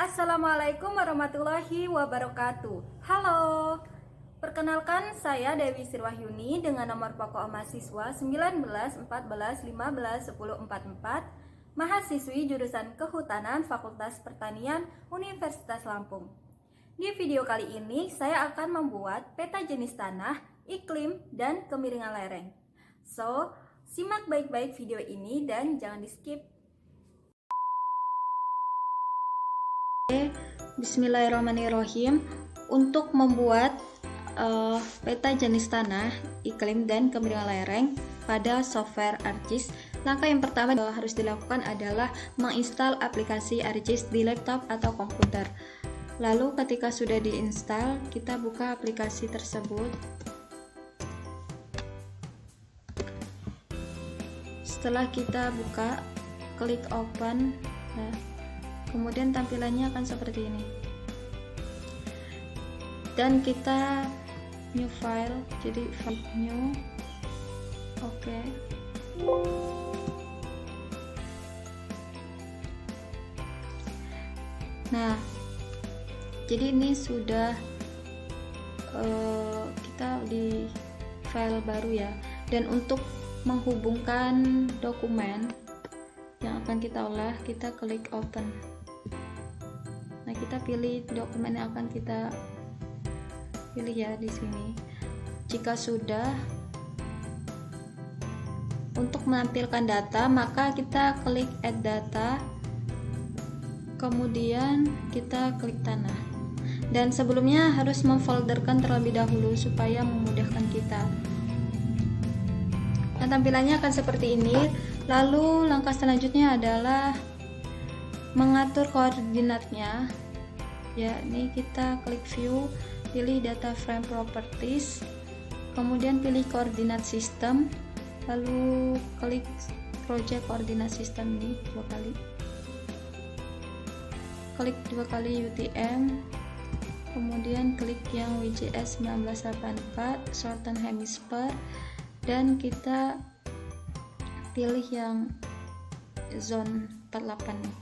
Assalamualaikum warahmatullahi wabarakatuh. Halo, perkenalkan saya Dewi Sirwahyuni dengan nomor pokok mahasiswa 19 14 15 10 44, mahasiswi jurusan Kehutanan Fakultas Pertanian Universitas Lampung. Di video kali ini saya akan membuat peta jenis tanah, iklim, dan kemiringan lereng. So, simak baik-baik video ini dan jangan di-skip. Bismillahirrahmanirrahim. Untuk membuat peta jenis tanah, iklim, dan kemiringan lereng pada software ArcGIS, langkah yang pertama harus dilakukan adalah menginstal aplikasi ArcGIS di laptop atau komputer. Lalu ketika sudah diinstal, kita buka aplikasi tersebut. Setelah kita buka, klik open. Kemudian tampilannya akan seperti ini. Dan kita new file, jadi file new. Oke. Nah, jadi ini sudah kita di file baru ya. Dan untuk menghubungkan dokumen yang akan kita olah, kita klik open. Nah, kita pilih dokumen yang akan kita pilih ya di sini. Jika sudah, untuk menampilkan data, maka kita klik add data, kemudian kita klik tanah. Dan sebelumnya harus memfolderkan terlebih dahulu supaya memudahkan kita. Nah, tampilannya akan seperti ini. Lalu langkah selanjutnya adalah mengatur koordinatnya. Ya, ini kita klik view, pilih data frame properties, kemudian pilih koordinat sistem, lalu klik project koordinat sistem ini dua kali. Klik dua kali UTM, kemudian klik yang WGS 1984 Southern Hemisphere, dan kita pilih yang zone 48 nih.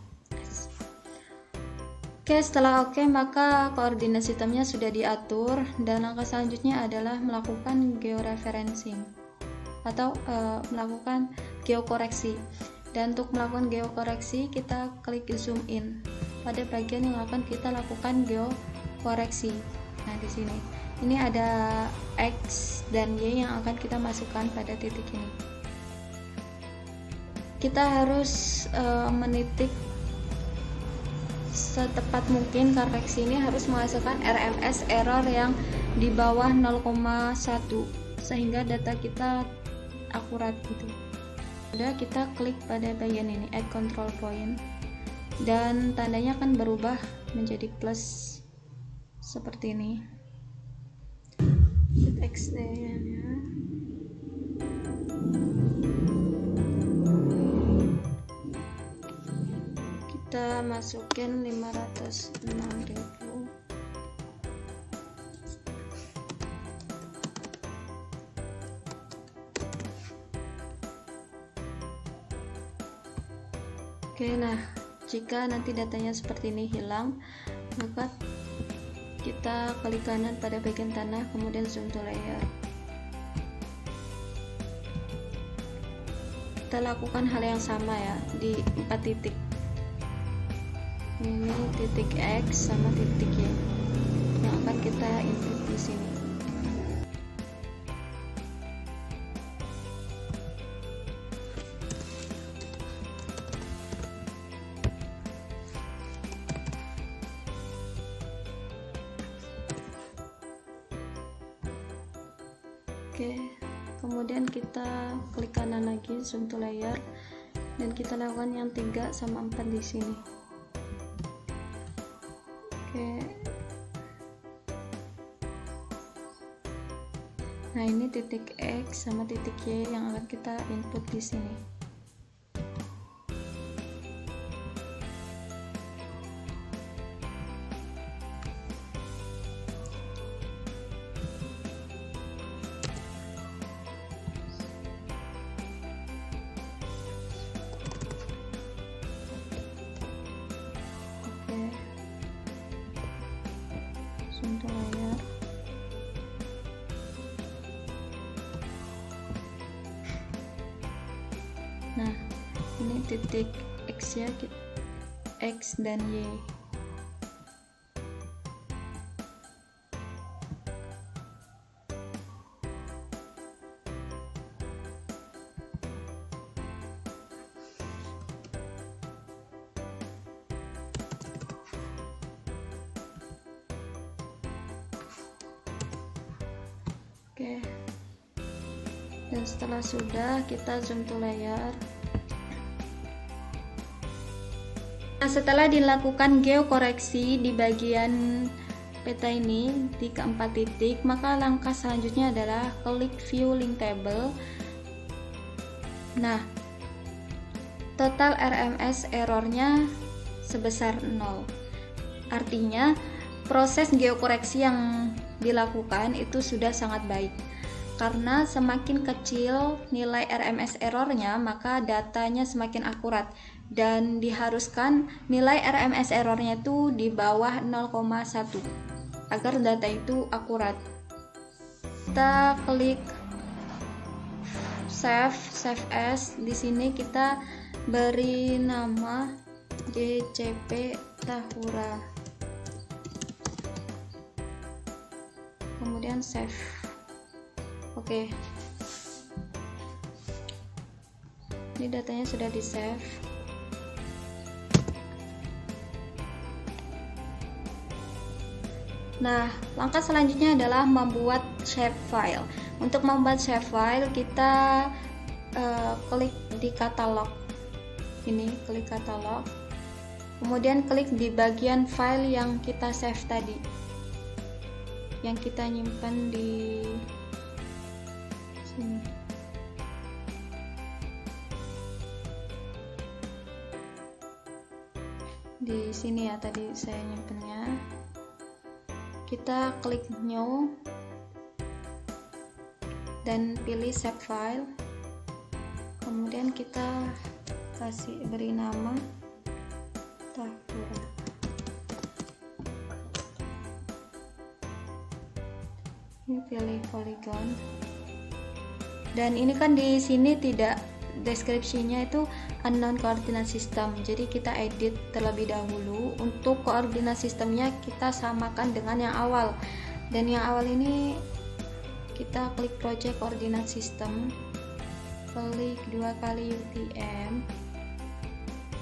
Oke, setelah oke, maka koordinat sistemnya sudah diatur, dan langkah selanjutnya adalah melakukan georeferencing atau melakukan geokoreksi. Dan untuk melakukan geokoreksi, kita klik zoom in pada bagian yang akan kita lakukan geokoreksi. Nah, di sini ini ada X dan Y yang akan kita masukkan pada titik ini. Kita harus menitik setepat mungkin, karena ini harus menghasilkan RMS error yang di bawah 0,1 sehingga data kita akurat gitu. Udah, kita klik pada bagian ini add control point, dan tandanya akan berubah menjadi plus seperti ini. XD ya. Kita masukin 506.000. Oke, nah jika nanti datanya seperti ini hilang, maka kita klik kanan pada bagian tanah, kemudian zoom to layer. Kita lakukan hal yang sama ya di 4 titik. Ini titik X sama titik Y yang akan kita input di sini. Oke, kemudian kita klik kanan lagi, zoom to layer, dan kita lakukan yang 3 sama 4 di sini. Oke. Nah, ini titik X sama titik Y yang akan kita input di sini. Oke. ini titik X ya, X dan Y. Oke, dan setelah sudah, kita zoom to layer. Nah, setelah dilakukan geokoreksi di bagian peta ini di keempat titik, maka langkah selanjutnya adalah klik view link table. Nah, total RMS errornya sebesar 0. Artinya proses geokoreksi yang dilakukan itu sudah sangat baik, karena semakin kecil nilai RMS errornya maka datanya semakin akurat, dan diharuskan nilai RMS errornya itu di bawah 0,1 agar data itu akurat. Kita klik save as. Di sini kita beri nama GCP Tahura, kemudian save. Oke, ini datanya sudah di save. Nah, langkah selanjutnya adalah membuat shapefile. Untuk membuat shapefile, kita klik di katalog. Ini klik katalog, kemudian klik di bagian file yang kita save tadi, yang kita nyimpan di sini. Di sini ya, tadi saya nyimpennya. Kita klik new dan pilih save file, kemudian kita beri nama Tahura. Ini pilih polygon, dan ini kan di sini tidak, deskripsinya itu unknown coordinate system, jadi kita edit terlebih dahulu. Untuk koordinat sistemnya kita samakan dengan yang awal, dan yang awal ini kita klik project coordinate system, klik 2 kali UTM,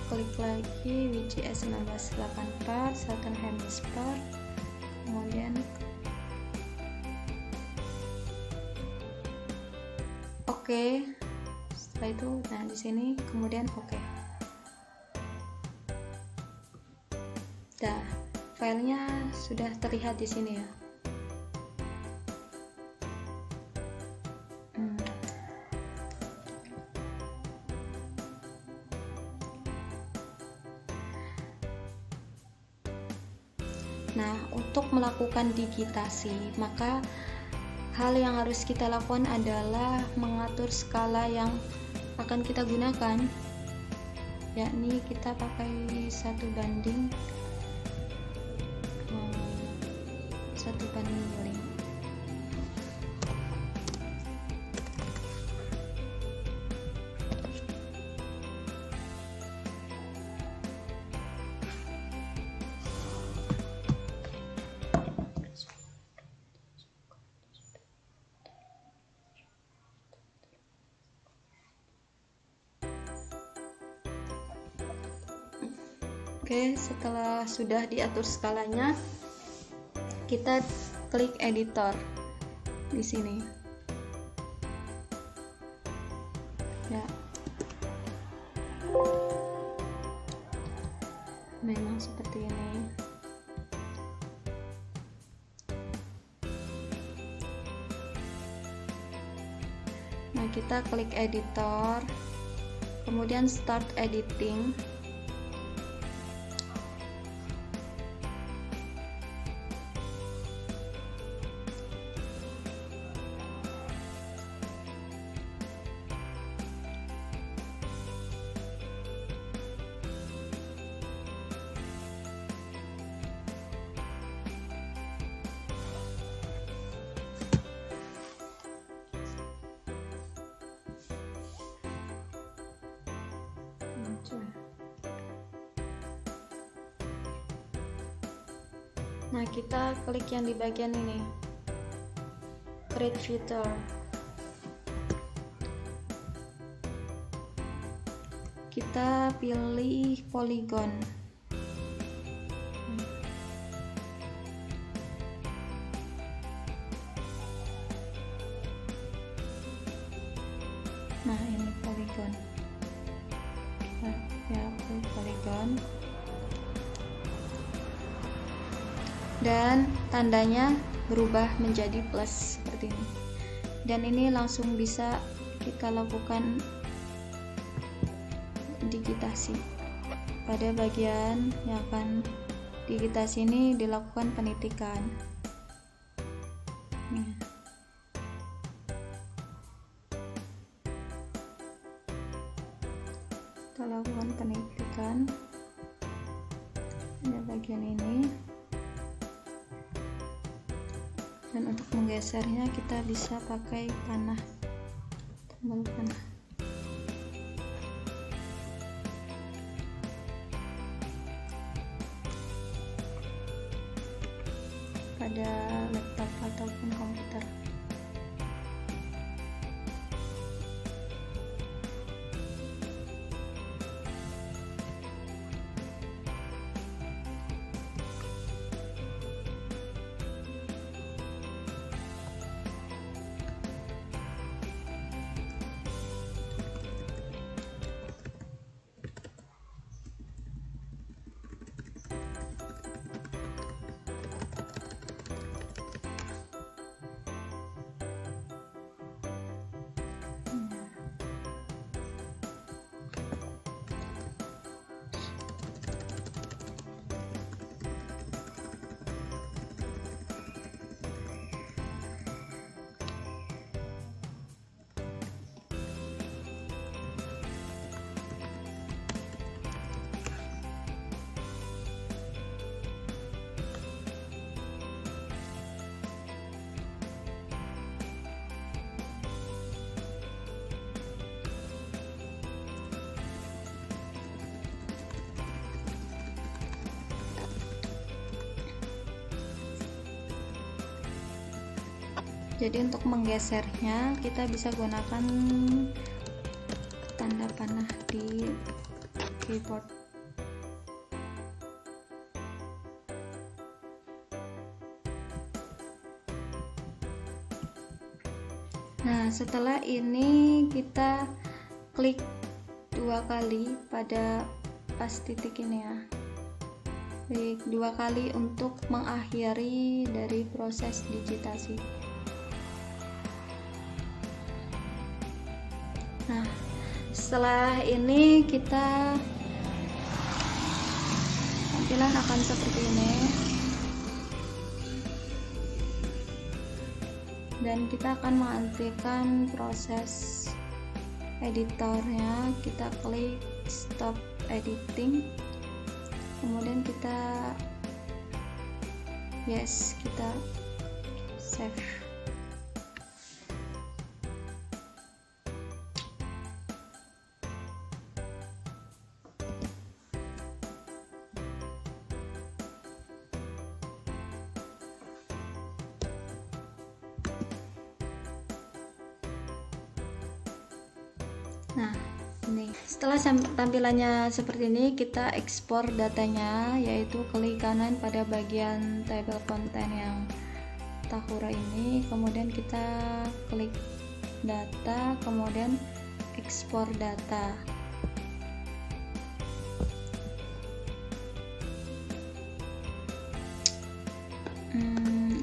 klik lagi WGS 1984 Southern Hemisphere, kemudian oke. Setelah itu, nah di sini kemudian oke. Dah, filenya sudah terlihat di sini ya. Nah, untuk melakukan digitasi, maka hal yang harus kita lakukan adalah mengatur skala yang akan kita gunakan, yakni kita pakai 1:5. Oke, setelah sudah diatur skalanya, kita klik editor di sini. Ya. Memang seperti ini. Nah, kita klik editor, kemudian start editing. Nah, kita klik yang di bagian ini, create filter. Kita pilih polygon. Nah, ini polygon. Kita ya polygon. Dan tandanya berubah menjadi plus seperti ini. Dan ini langsung bisa kita lakukan digitasi. Pada bagian yang akan digitasi ini dilakukan penitikan. Nih. Kita lakukan penitikan pada bagian ini. Dan untuk menggesernya kita bisa pakai panah, tombol panah. Pada laptop ataupun komputer. Jadi untuk menggesernya kita bisa gunakan tanda panah di keyboard. Nah, setelah ini kita klik 2 kali pada pas titik ini ya. Klik 2 kali untuk mengakhiri dari proses digitasi. Nah, setelah ini kita tampilan akan seperti ini. Dan kita akan menghentikan proses editornya. Kita klik stop editing. Kemudian kita yes, kita save. Nah, ini setelah tampilannya seperti ini, kita ekspor datanya, yaitu klik kanan pada bagian table konten yang Tahura ini, kemudian kita klik data, kemudian ekspor data.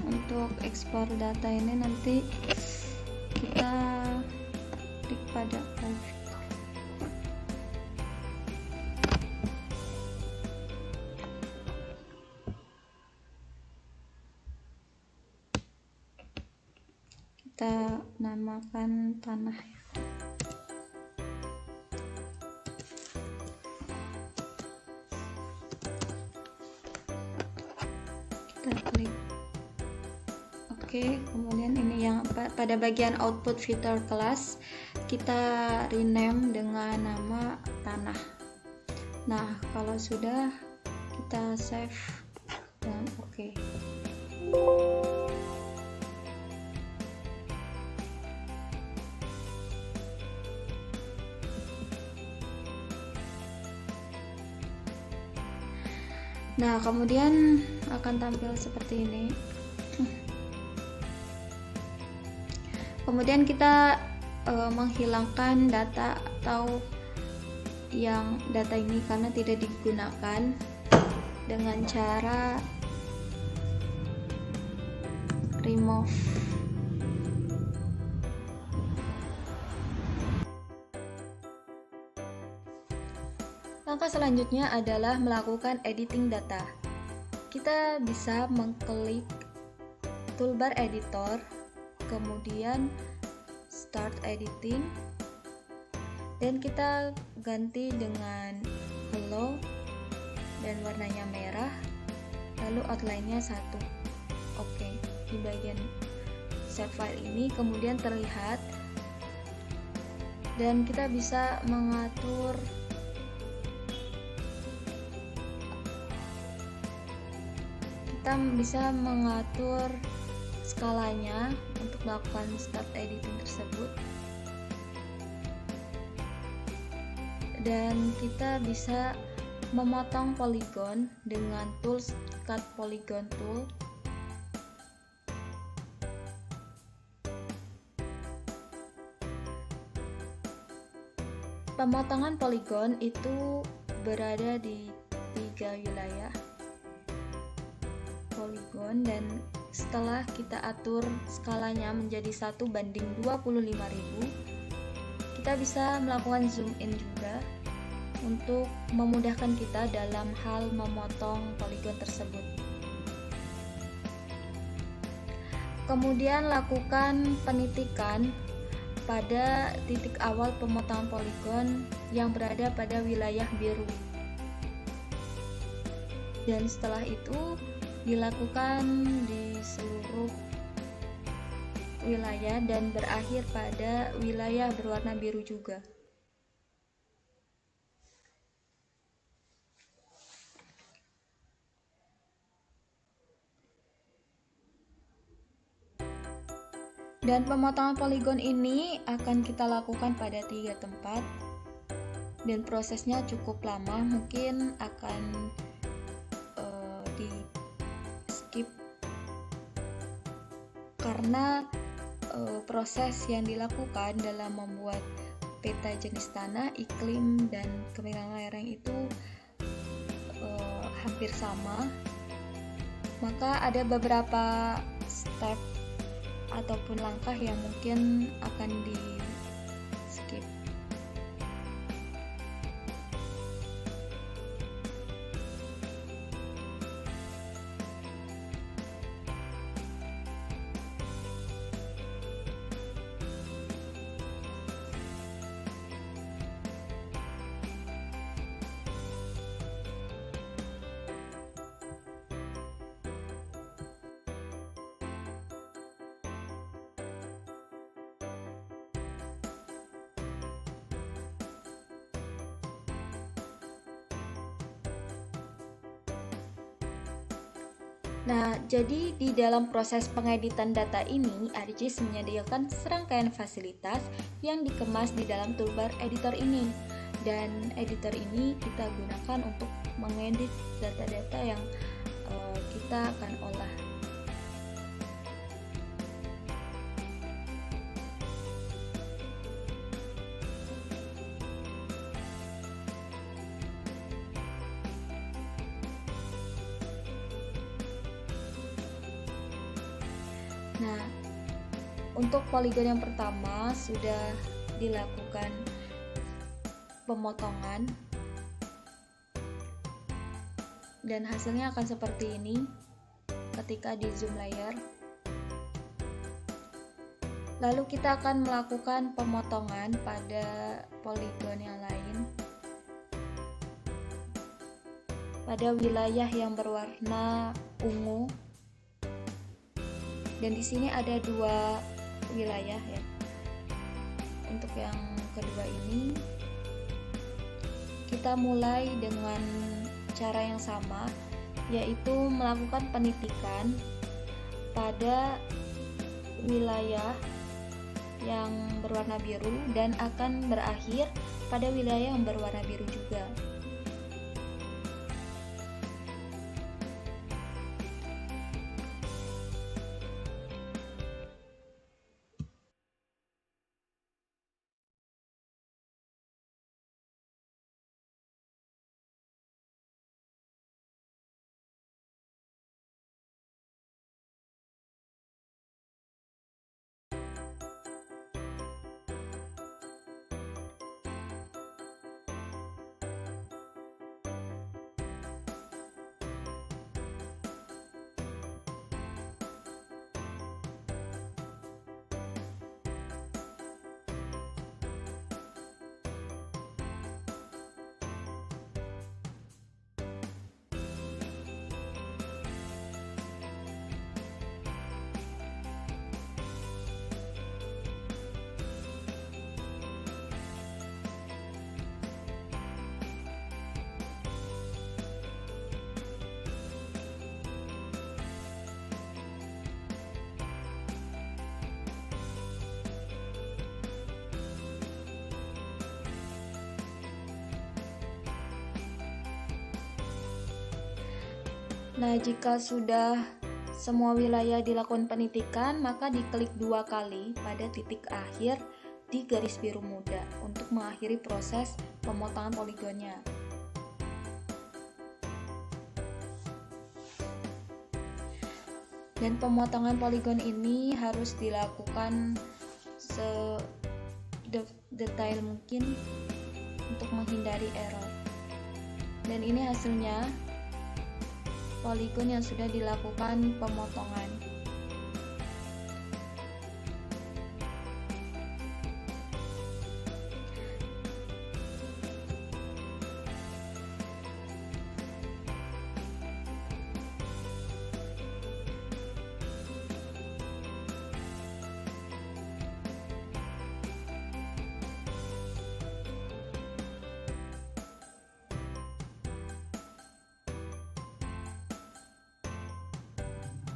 Untuk ekspor data ini nanti kita klik pada kita namakan tanah. Kita klik oke, kemudian ini yang pada bagian output filter class kita rename dengan nama tanah. Nah, kalau sudah kita save dan oke. Nah, kemudian akan tampil seperti ini. Kemudian kita menghilangkan data atau yang data ini karena tidak digunakan dengan cara remove. Langkah selanjutnya adalah melakukan editing data. Kita bisa mengklik toolbar editor, kemudian start editing, dan kita ganti dengan hello dan warnanya merah, lalu outline-nya 1. Oke, di bagian save file ini kemudian terlihat, dan kita bisa mengatur skalanya untuk melakukan start editing tersebut, dan kita bisa memotong poligon dengan tools cut polygon tool. Pemotongan poligon itu berada di 3 wilayah poligon, dan setelah kita atur skalanya menjadi 1:25.000, kita bisa melakukan zoom in juga untuk memudahkan kita dalam hal memotong poligon tersebut. Kemudian lakukan penitikan pada titik awal pemotongan poligon yang berada pada wilayah biru, dan setelah itu dilakukan di seluruh wilayah dan berakhir pada wilayah berwarna biru juga. Dan pemotongan poligon ini akan kita lakukan pada 3 tempat, dan prosesnya cukup lama, mungkin akan di skip karena proses yang dilakukan dalam membuat peta jenis tanah, iklim, dan kemiringan lereng itu hampir sama. Maka ada beberapa step ataupun langkah yang mungkin akan di skip. Nah, jadi di dalam proses pengeditan data ini, ArcGIS menyediakan serangkaian fasilitas yang dikemas di dalam toolbar editor ini. Dan editor ini kita gunakan untuk mengedit data-data yang kita akan olah. Nah, untuk poligon yang pertama sudah dilakukan pemotongan, dan hasilnya akan seperti ini ketika di zoom layer. Lalu kita akan melakukan pemotongan pada poligon yang lain pada wilayah yang berwarna ungu. Dan di sini ada 2 wilayah ya. Untuk yang kedua ini kita mulai dengan cara yang sama, yaitu melakukan penitikan pada wilayah yang berwarna biru dan akan berakhir pada wilayah yang berwarna biru juga. Nah, jika sudah semua wilayah dilakukan penitikan, maka diklik 2 kali pada titik akhir di garis biru muda untuk mengakhiri proses pemotongan poligonnya. Dan pemotongan poligon ini harus dilakukan sedetail mungkin untuk menghindari error. Dan ini hasilnya poligon yang sudah dilakukan pemotongan.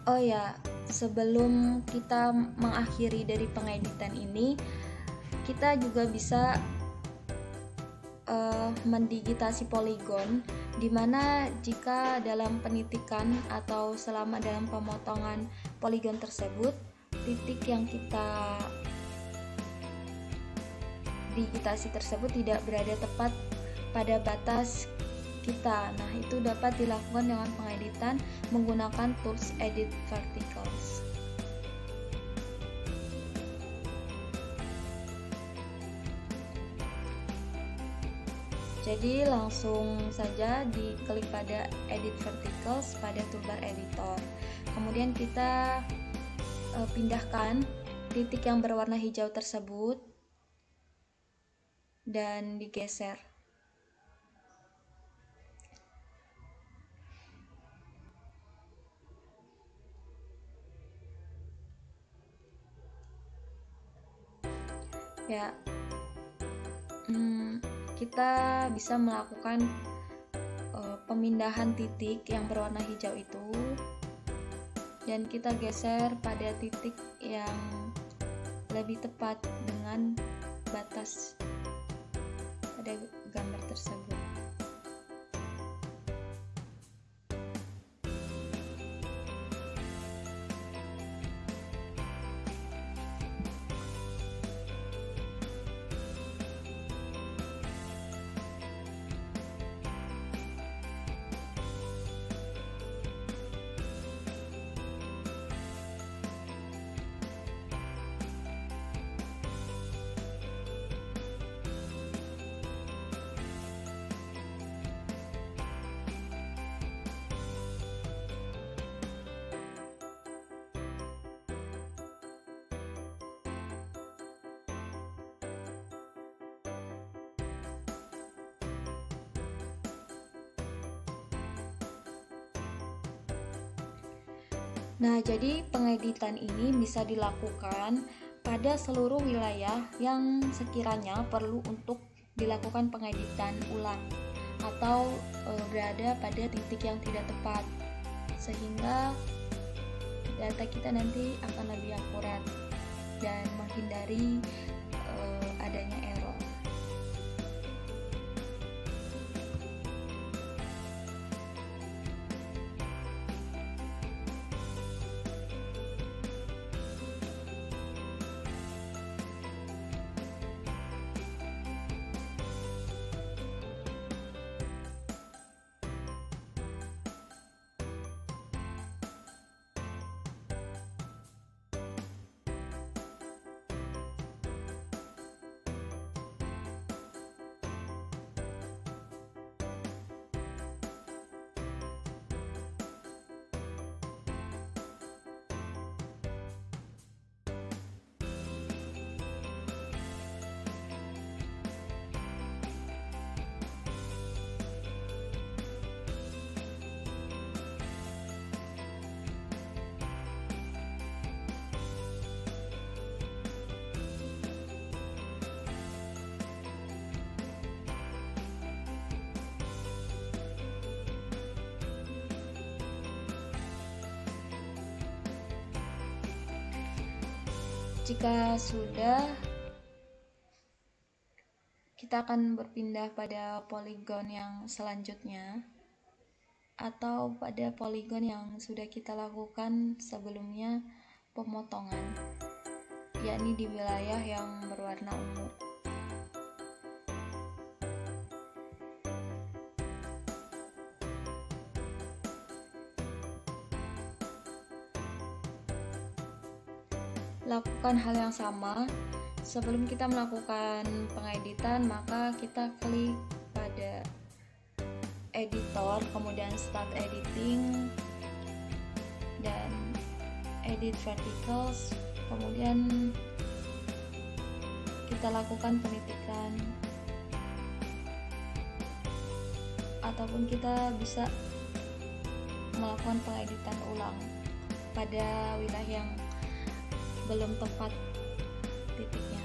Oh ya, sebelum kita mengakhiri dari pengeditan ini, kita juga bisa mendigitasi poligon, dimana jika dalam penitikan atau selama dalam pemotongan poligon tersebut, titik yang kita digitasi tersebut tidak berada tepat pada batas kita. Nah, itu dapat dilakukan dengan pengeditan menggunakan tools Edit Verticals. Jadi langsung saja diklik pada Edit Verticals pada toolbar editor. Kemudian kita pindahkan titik yang berwarna hijau tersebut dan digeser. Ya, kita bisa melakukan pemindahan titik yang berwarna hijau itu, dan kita geser pada titik yang lebih tepat dengan batas pada gambar tersebut. Nah, jadi pengeditan ini bisa dilakukan pada seluruh wilayah yang sekiranya perlu untuk dilakukan pengeditan ulang atau berada pada titik yang tidak tepat, sehingga data kita nanti akan lebih akurat dan menghindari adanya error. Jika sudah, kita akan berpindah pada poligon yang selanjutnya atau pada poligon yang sudah kita lakukan sebelumnya pemotongan, yakni di wilayah yang berwarna ungu. Lakukan hal yang sama. Sebelum kita melakukan pengeditan, maka kita klik pada editor, kemudian start editing dan edit verticals, kemudian kita lakukan penitikan, ataupun kita bisa melakukan pengeditan ulang pada wilayah yang belum tepat titiknya.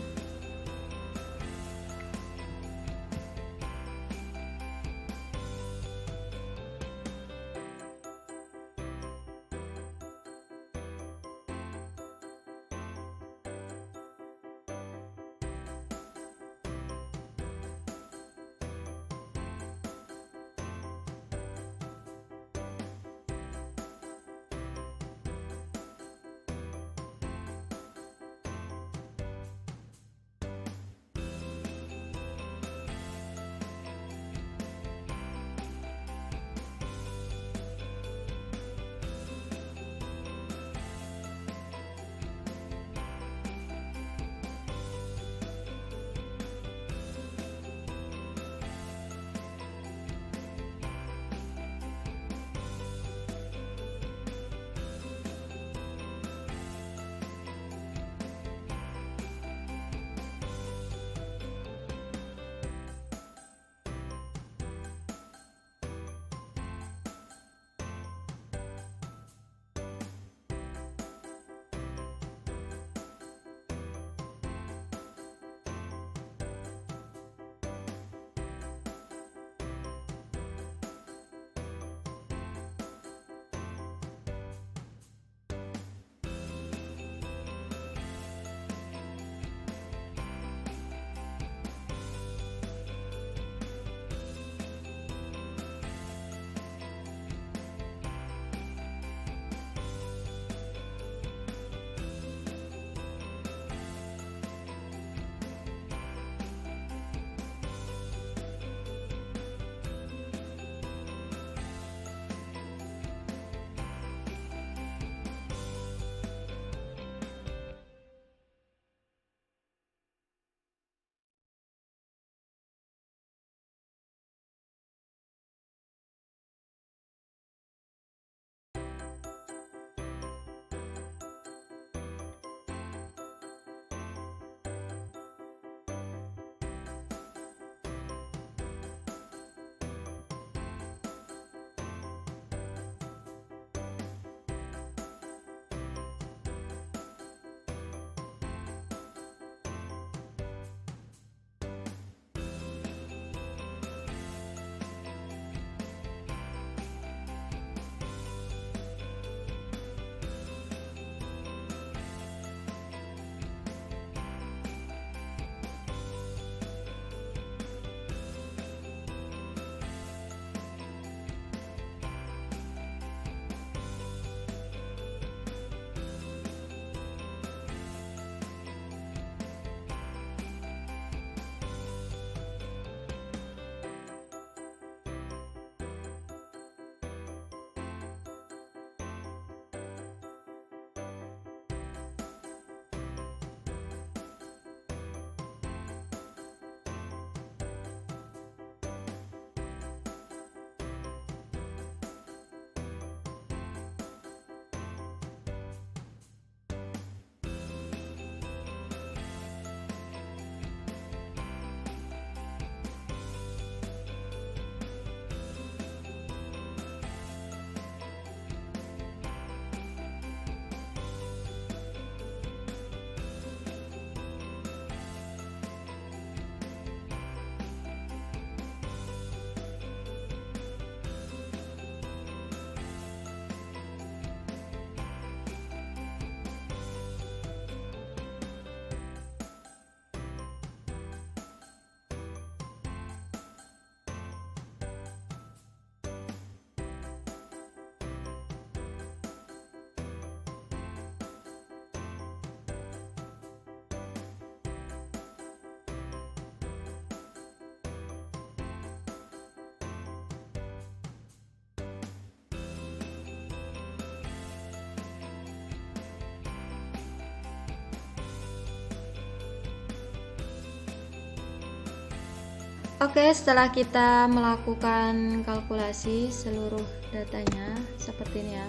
Oke, setelah kita melakukan kalkulasi seluruh datanya seperti ini ya.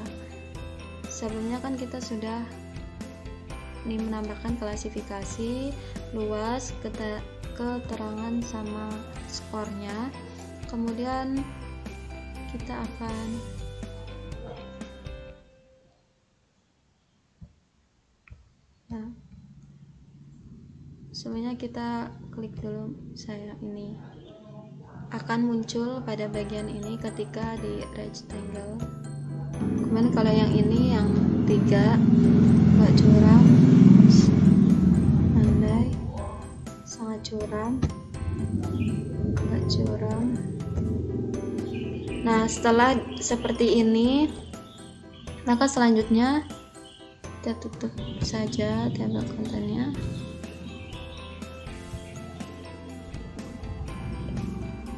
Sebelumnya kan kita sudah ini menambahkan klasifikasi, luas, keterangan sama skornya. Kemudian kita akan sebenarnya kita klik dulu, saya ini akan muncul pada bagian ini ketika di rectangle. Kemudian kalau yang ini yang 3 agak curam, andai sangat curam, agak curam. Nah, setelah seperti ini, maka selanjutnya kita tutup saja tabel kontennya.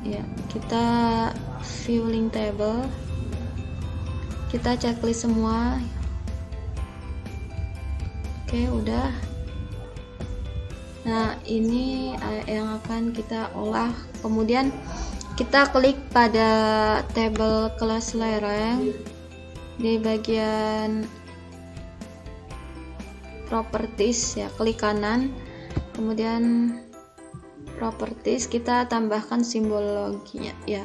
Ya, kita view link table, kita checklist semua. Oke, udah. Nah, ini yang akan kita olah. Kemudian kita klik pada tabel kelas lereng di bagian properties ya, klik kanan, kemudian properties, kita tambahkan simbol loginya ya.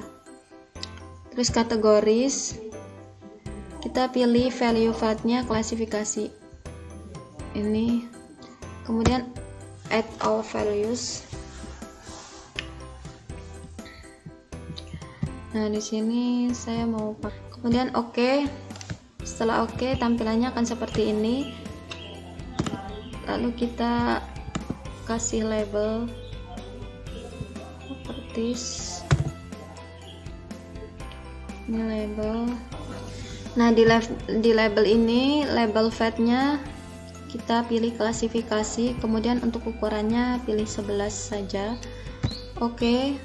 Terus kategoris, kita pilih value path-nya klasifikasi ini, kemudian add all values. Nah, di sini saya mau pakai, kemudian oke. Setelah oke, tampilannya akan seperti ini. Lalu kita kasih label properties, ini label. Nah, di label ini, label path-nya kita pilih klasifikasi, kemudian untuk ukurannya pilih 11 saja. Oke.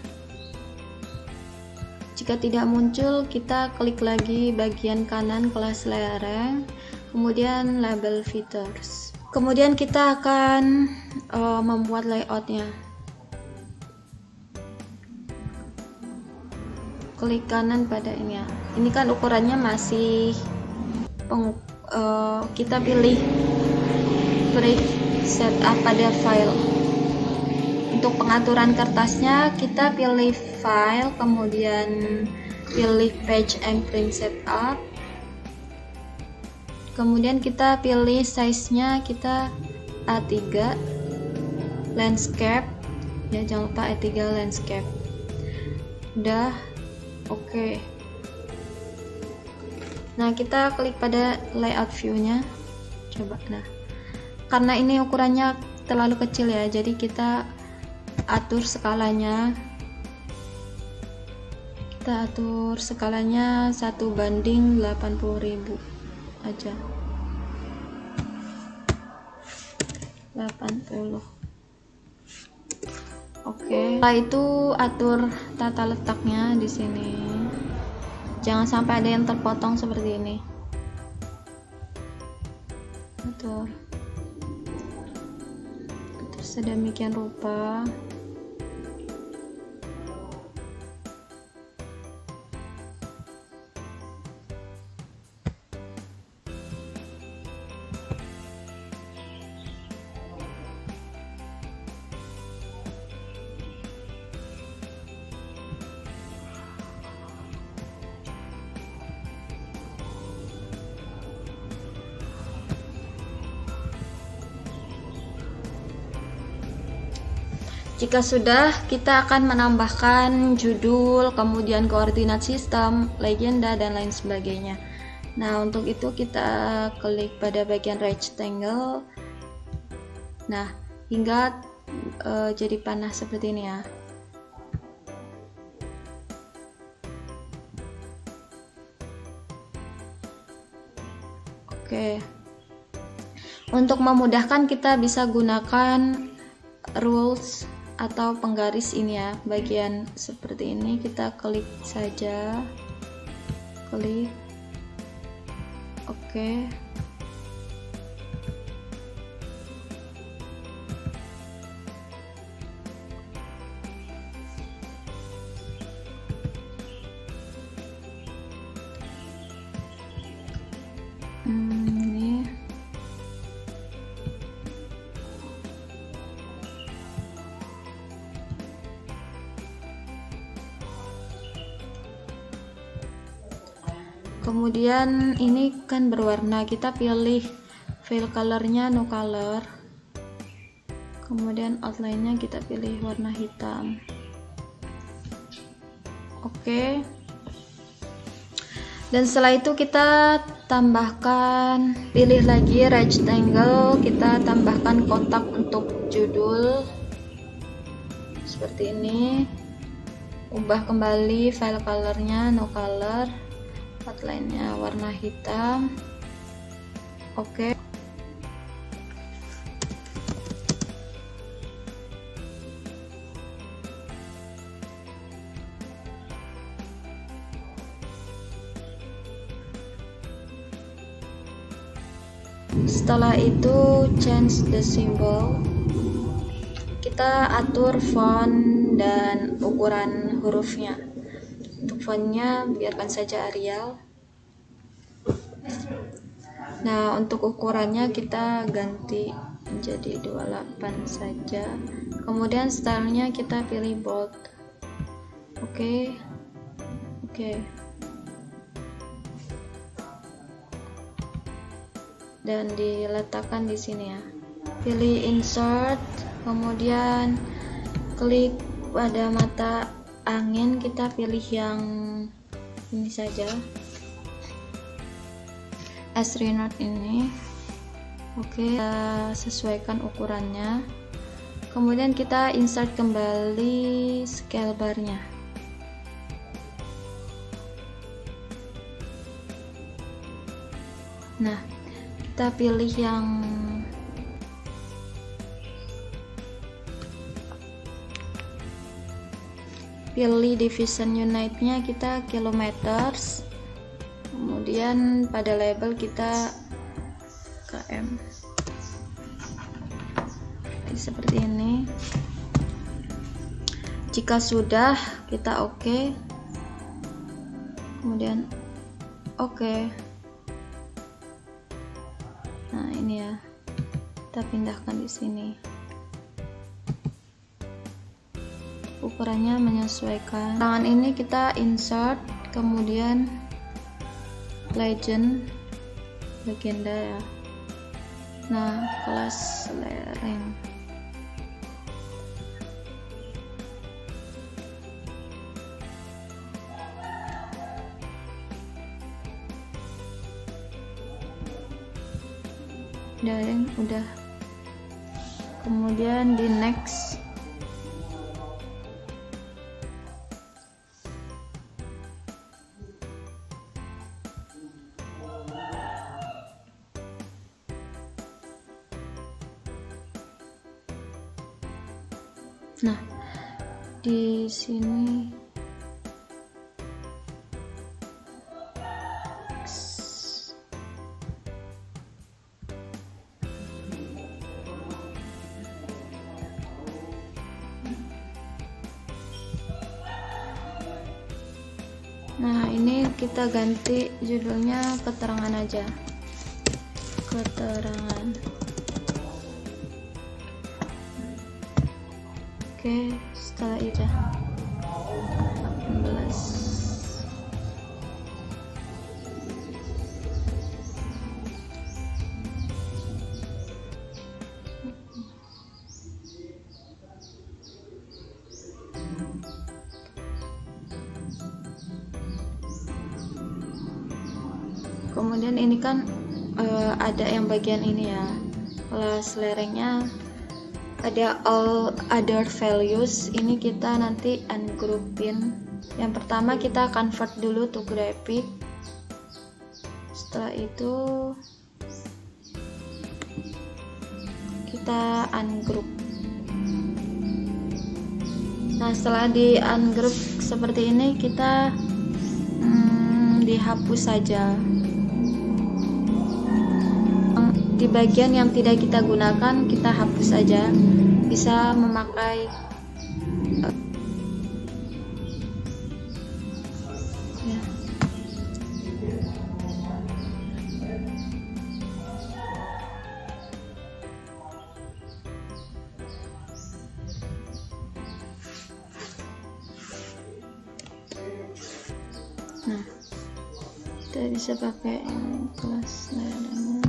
Jika tidak muncul, kita klik lagi bagian kanan kelas lereng, kemudian label features. Kemudian kita akan membuat layoutnya. Klik kanan pada ini ya. Ini kan ukurannya masih kita pilih setup pada file. Untuk pengaturan kertasnya kita pilih file, kemudian pilih page and print setup. Kemudian kita pilih size-nya, kita A3 landscape ya, jangan lupa A3 landscape. Udah. Oke. Nah, kita klik pada layout view-nya. Coba. Nah, karena ini ukurannya terlalu kecil ya, jadi kita atur skalanya. Kita atur skalanya 1:80.000 aja. 80. Oke. Setelah itu atur tata letaknya di sini. Jangan sampai ada yang terpotong seperti ini. Atur sedemikian rupa. Jika sudah, kita akan menambahkan judul, kemudian koordinat sistem, legenda, dan lain sebagainya. Nah, untuk itu kita klik pada bagian rectangle. Nah, hingga jadi panah seperti ini ya. Oke. Untuk memudahkan, kita bisa gunakan rules atau penggaris ini ya, bagian seperti ini kita klik saja, klik oke. Ini kemudian ini kan berwarna, kita pilih fill colornya no color, kemudian outline-nya kita pilih warna hitam. Oke. Dan setelah itu kita tambahkan, pilih lagi rectangle, kita tambahkan kotak untuk judul seperti ini. Ubah kembali file colornya no color, outline-nya warna hitam. Oke. Setelah itu change the symbol, kita atur font dan ukuran hurufnya. Untuk fontnya biarkan saja Arial. Nah, untuk ukurannya kita ganti menjadi 28 saja. Kemudian stylenya kita pilih bold. Oke. Dan diletakkan di sini ya. Pilih insert, kemudian klik pada mata angin, kita pilih yang ini saja, S-Renault ini. Oke, kita sesuaikan ukurannya. Kemudian kita insert kembali scale barnya. Nah, kita pilih yang division unit-nya kita kilometers, kemudian pada label kita km. Seperti ini. Jika sudah, kita oke. Kemudian oke. Nah, ini ya. Kita pindahkan di sini. Ukurannya menyesuaikan. Tangan ini kita insert, kemudian legend, legenda ya. Nah, kelas lereng. Udah. Kemudian di next. Nah, di sini nah, ini kita ganti judulnya keterangan aja. Keterangan. Oke, setelah itu 18. Kemudian ini kan ada yang bagian ini ya, kelas lerengnya ada all other values. Ini kita nanti ungroupin. Yang pertama kita convert dulu to graphic, setelah itu kita ungroup. Nah, setelah di ungroup seperti ini, kita dihapus saja. Di bagian yang tidak kita gunakan kita hapus saja. Bisa memakai Nah, kita bisa pakai kelas layanan.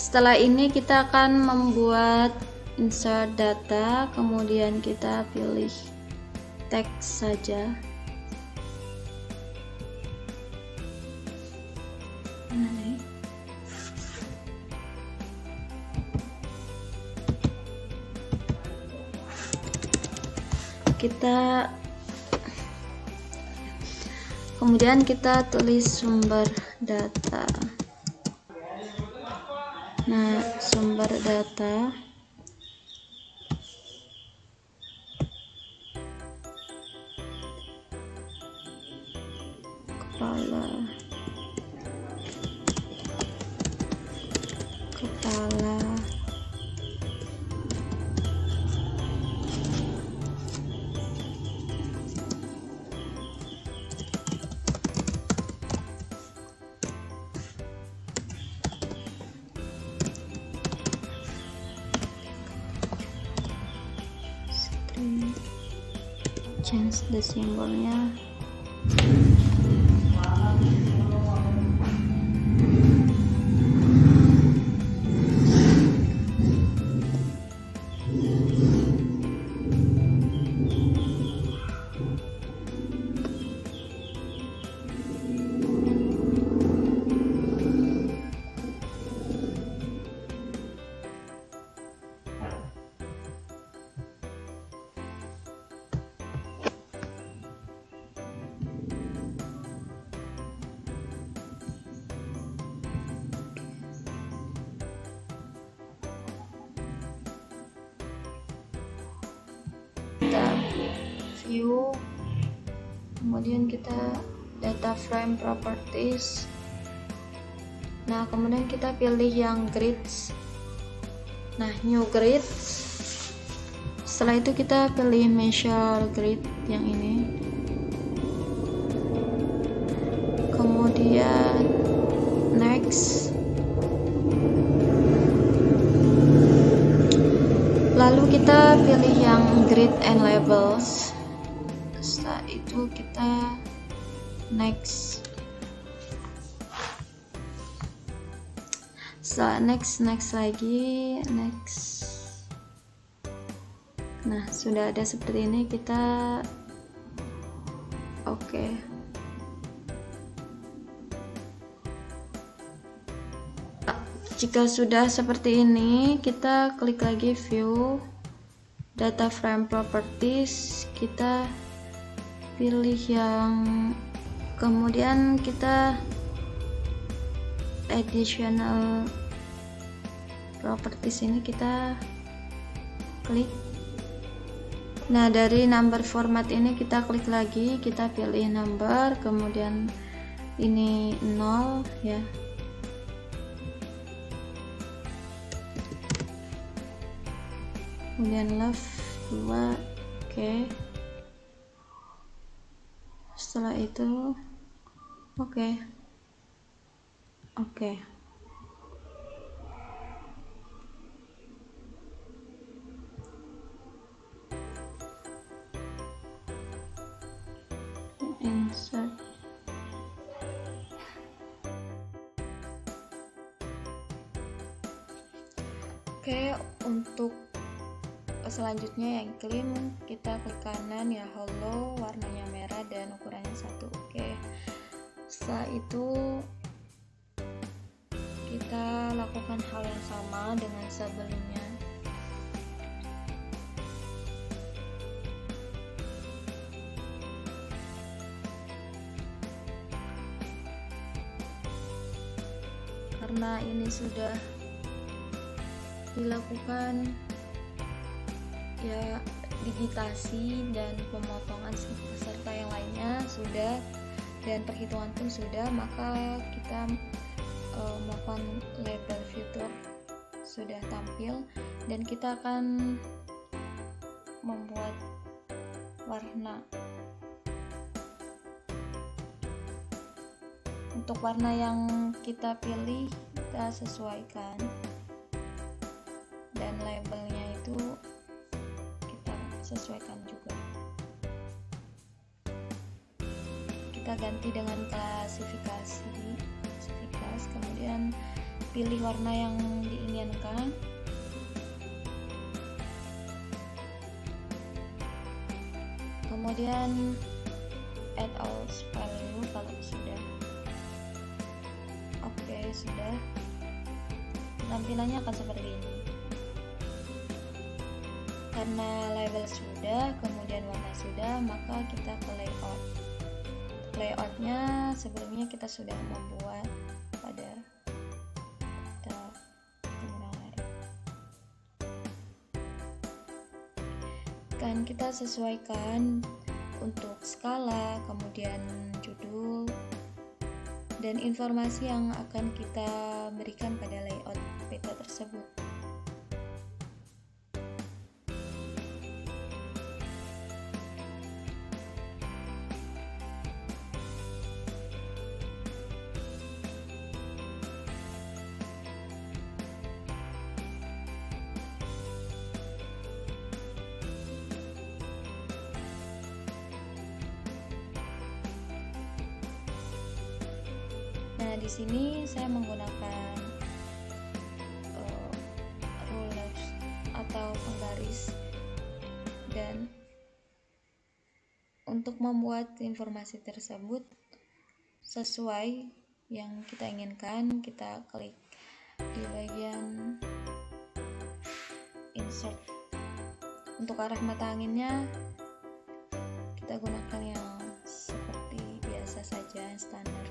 Setelah ini kita akan membuat insert data, kemudian kita pilih teks saja. Kemudian kita tulis sumber data. Nah, sumber data kepala change the simbolnya. Kita view, kemudian kita data frame properties. Nah, kemudian kita pilih yang grids. Nah, new grids. Setelah itu kita pilih measure grid yang ini, kemudian next, lalu kita pilih yang grid and labels. Setelah itu kita next. Setelah next lagi, next. Nah, sudah ada seperti ini, kita oke. Jika sudah seperti ini, kita klik lagi view data frame properties, kita pilih yang, kemudian kita additional properties ini kita klik. Nah, dari number format ini kita klik lagi, kita pilih number, kemudian ini 0 ya. Kemudian left 2, oke. Setelah itu oke. Insert. Oke, untuk selanjutnya yang iklim, kita klik kanan ya, hollow, warnanya merah dan ukurannya 1. Oke, setelah itu kita lakukan hal yang sama dengan sebelumnya. Karena ini sudah dilakukan ya, digitasi dan pemotongan serta yang lainnya sudah, dan perhitungan pun sudah, maka kita melakukan label fitur sudah tampil, dan kita akan membuat warna. Untuk warna yang kita pilih kita sesuaikan, dan labelnya itu kita sesuaikan juga. Kita ganti dengan klasifikasi, kemudian pilih warna yang diinginkan. Kemudian add all value kalau sudah. Oke, sudah. Tampilannya akan seperti ini. Karena label sudah, kemudian warna sudah, maka kita ke layout. Layoutnya sebelumnya kita sudah membuat pada kan kita sesuaikan untuk skala, kemudian judul, dan informasi yang akan kita berikan pada layout peta tersebut. Nah, di sini saya menggunakan rulers atau penggaris, dan untuk membuat informasi tersebut sesuai yang kita inginkan, kita klik di bagian insert. Untuk arah mata anginnya kita gunakan yang seperti biasa saja, yang standar.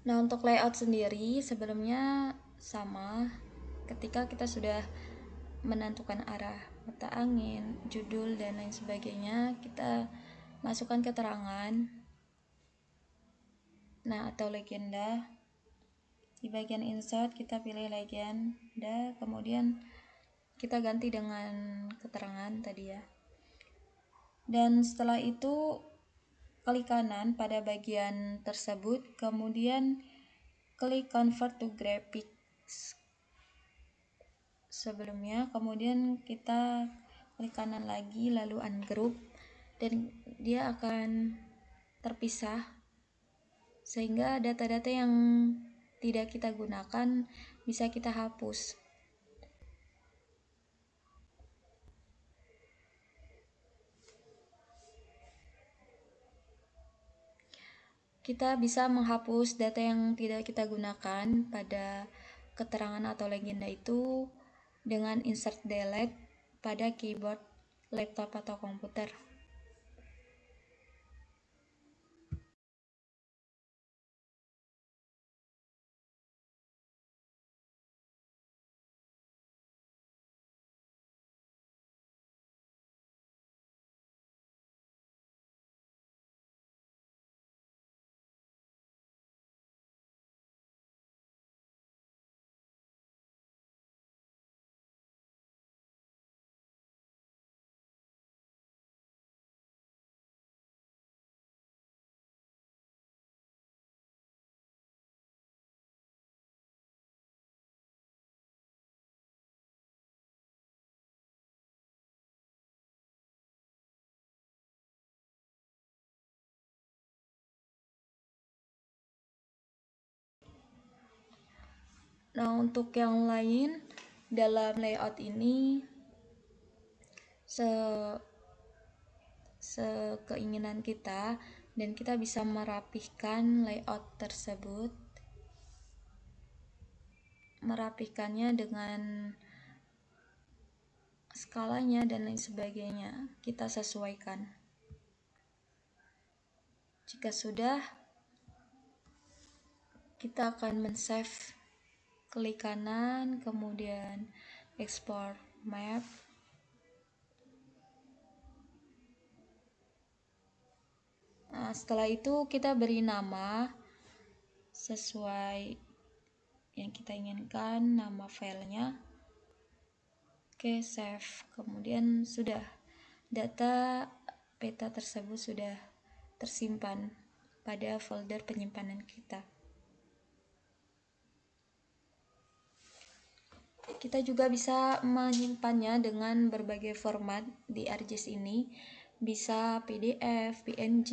Nah, untuk layout sendiri sebelumnya sama. Ketika kita sudah menentukan arah mata angin, judul, dan lain sebagainya, kita masukkan keterangan, nah, atau legenda. Di bagian insert kita pilih legenda, kemudian kita ganti dengan keterangan tadi ya. Dan setelah itu klik kanan pada bagian tersebut, kemudian klik convert to graphics sebelumnya, kemudian kita klik kanan lagi lalu ungroup, dan dia akan terpisah sehingga data-data yang tidak kita gunakan bisa kita hapus. Kita bisa menghapus data yang tidak kita gunakan pada keterangan atau legenda itu dengan insert delete pada keyboard laptop atau komputer. Nah, untuk yang lain dalam layout ini sekeinginan kita, dan kita bisa merapihkan layout tersebut, merapihkannya dengan skalanya dan lain sebagainya, kita sesuaikan. Jika sudah, kita akan men-save, klik kanan, kemudian export map. Nah, setelah itu kita beri nama sesuai yang kita inginkan, nama filenya. Oke, save. Kemudian sudah, data peta tersebut sudah tersimpan pada folder penyimpanan kita. Kita juga bisa menyimpannya dengan berbagai format di ArcGIS ini, bisa PDF, PNG,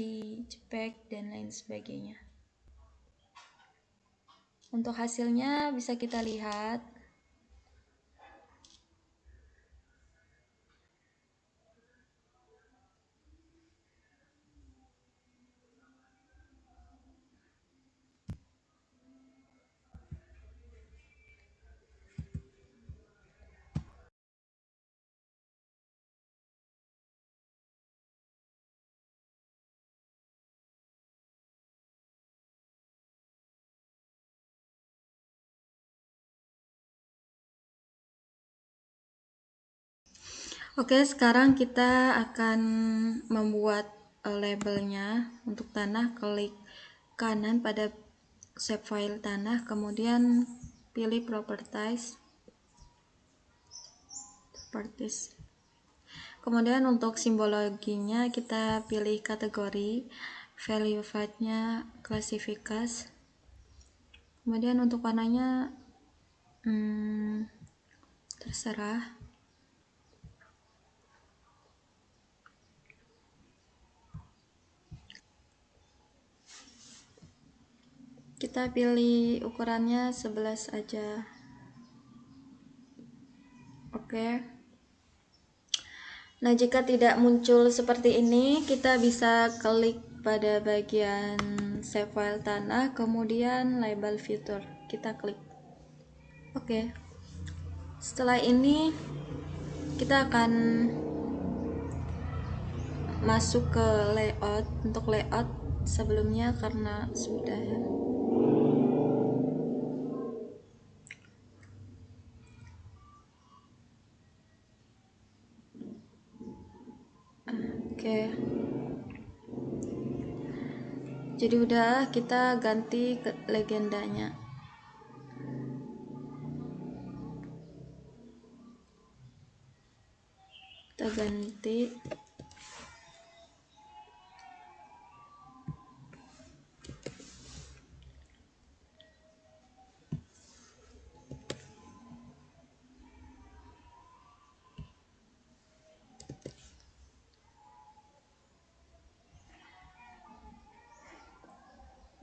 JPEG, dan lain sebagainya. Untuk hasilnya bisa kita lihat. Oke, sekarang kita akan membuat labelnya. Untuk tanah, klik kanan pada save file tanah, kemudian pilih properties. Kemudian untuk simbologinya kita pilih kategori, value file-nya classifiers. Kemudian untuk warnanya terserah. Kita pilih ukurannya 11 aja. Oke. Nah, jika tidak muncul seperti ini, kita bisa klik pada bagian save file tanah, kemudian label filter. Kita klik. Oke. Setelah ini kita akan masuk ke layout. Untuk layout sebelumnya karena sudah ya. Oke. Jadi udah, kita ganti ke legendanya. Kita ganti.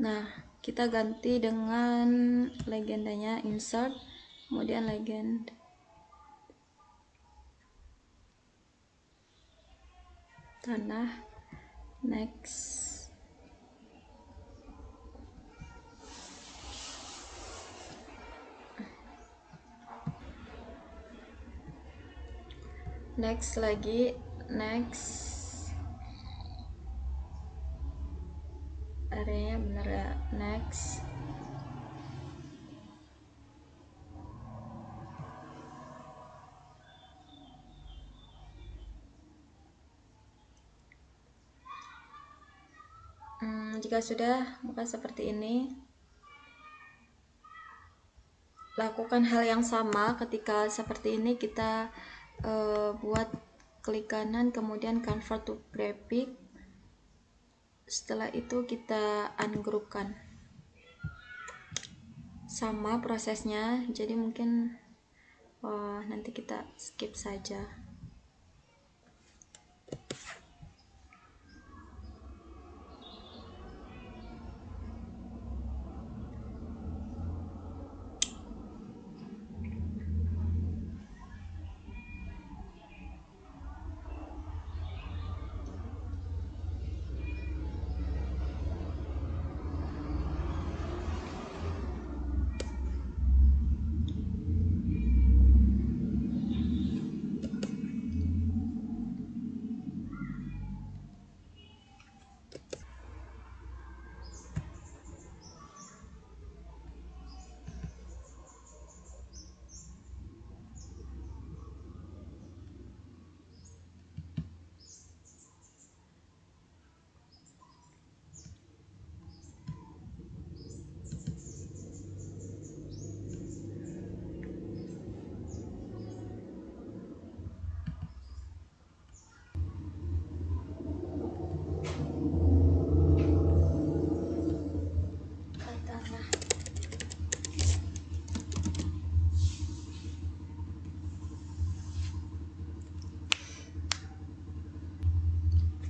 Nah, kita ganti dengan legendanya, insert, kemudian legend. Tanah, next. Next lagi, next. Areanya bener ya, next. Jika sudah, maka seperti ini. Lakukan hal yang sama ketika seperti ini, kita buat klik kanan, kemudian convert to graphic. Setelah itu kita ungroupkan. Sama prosesnya, jadi mungkin nanti kita skip saja.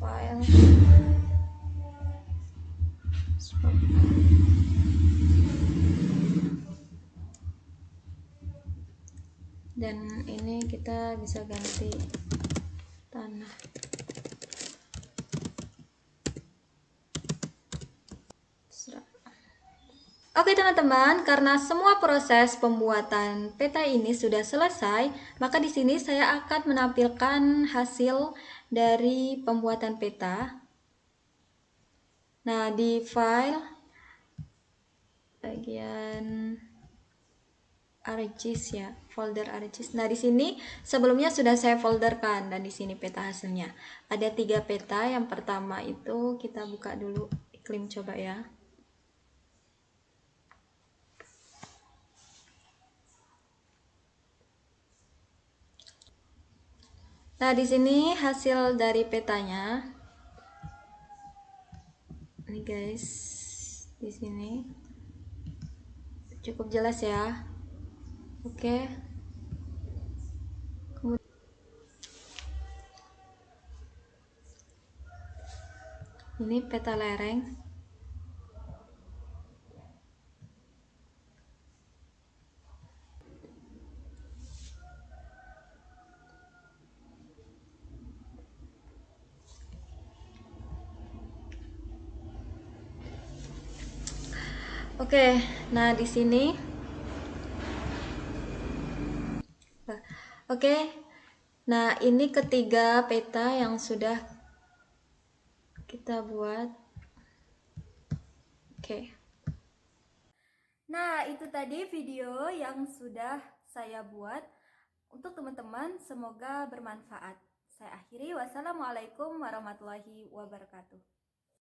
File, dan ini kita bisa ganti tanah. Oke teman-teman, karena semua proses pembuatan peta ini sudah selesai, maka di sini saya akan menampilkan hasil dari pembuatan peta. Nah, di file bagian ArcGIS ya, folder ArcGIS. Nah, di sini sebelumnya sudah saya folderkan, dan di sini peta hasilnya. Ada 3 peta. Yang pertama itu kita buka dulu iklim, coba ya. Nah, di sini hasil dari petanya. Ini guys, di sini cukup jelas ya. Oke. Ini peta lereng. Oke, nah di sini. Oke. Nah, ini ketiga peta yang sudah kita buat. Oke. Nah, itu tadi video yang sudah saya buat untuk teman-teman, semoga bermanfaat. Saya akhiri, wassalamualaikum warahmatullahi wabarakatuh.